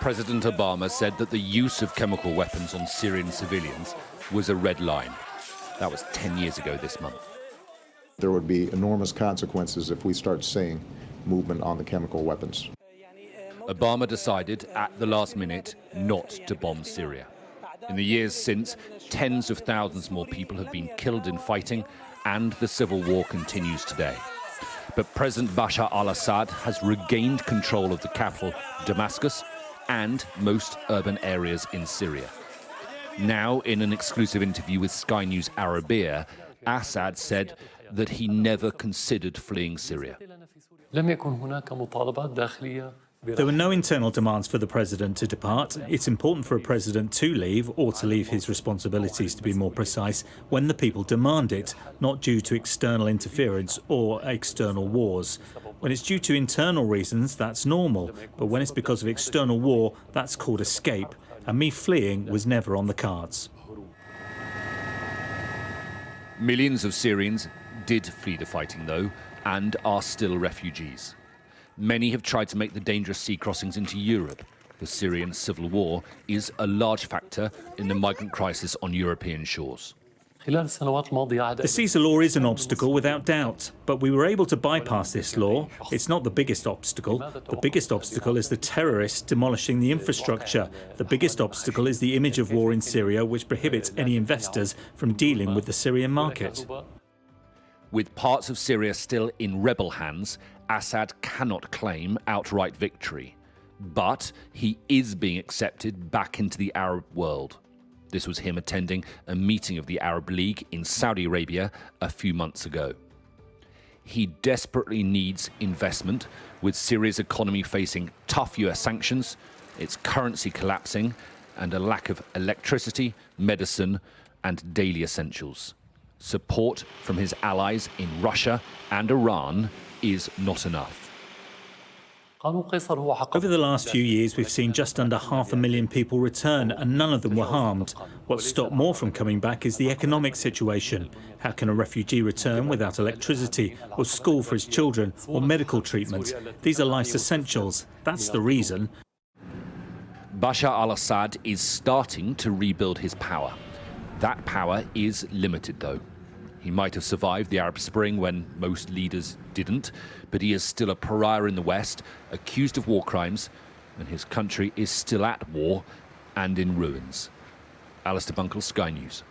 President Obama said that the use of chemical weapons on Syrian civilians was a red line. That was 10 years ago this month. There would be enormous consequences if we start seeing movement on the chemical weapons. Obama decided at the last minute not to bomb Syria. In the years since, tens of thousands more people have been killed in fighting, and the civil war continues today. But President Bashar al-Assad has regained control of the capital, Damascus, and most urban areas in Syria. Now, in an exclusive interview with Sky News Arabia, Assad said that he never considered fleeing Syria. There were no internal demands for the president to depart. It's important for a president to leave, or to leave his responsibilities, to be more precise, when the people demand it, not due to external interference or external wars. When it's due to internal reasons, that's normal. But when it's because of external war, that's called escape. And me fleeing was never on the cards. Millions of Syrians did flee the fighting, though, and are still refugees. Many have tried to make the dangerous sea crossings into Europe. The Syrian civil war is a large factor in the migrant crisis on European shores. The Caesar law is an obstacle, without doubt, but we were able to bypass this law. It's not the biggest obstacle. The biggest obstacle is the terrorists demolishing the infrastructure. The biggest obstacle is the image of war in Syria, which prohibits any investors from dealing with the Syrian market. With parts of Syria still in rebel hands, Assad cannot claim outright victory. But he is being accepted back into the Arab world. This was him attending a meeting of the Arab League in Saudi Arabia a few months ago. He desperately needs investment, with Syria's economy facing tough US sanctions, its currency collapsing, and a lack of electricity, medicine, and daily essentials. Support from his allies in Russia and Iran is not enough. Over the last few years, we've seen just under 500,000 people return, and none of them were harmed. What stopped more from coming back is the economic situation. How can a refugee return without electricity, or school for his children, or medical treatment? These are life's essentials. That's the reason. Bashar al-Assad is starting to rebuild his power. That power is limited, though. He might have survived the Arab Spring when most leaders didn't, but he is still a pariah in the West, accused of war crimes, and his country is still at war and in ruins. Alistair Bunkle, Sky News.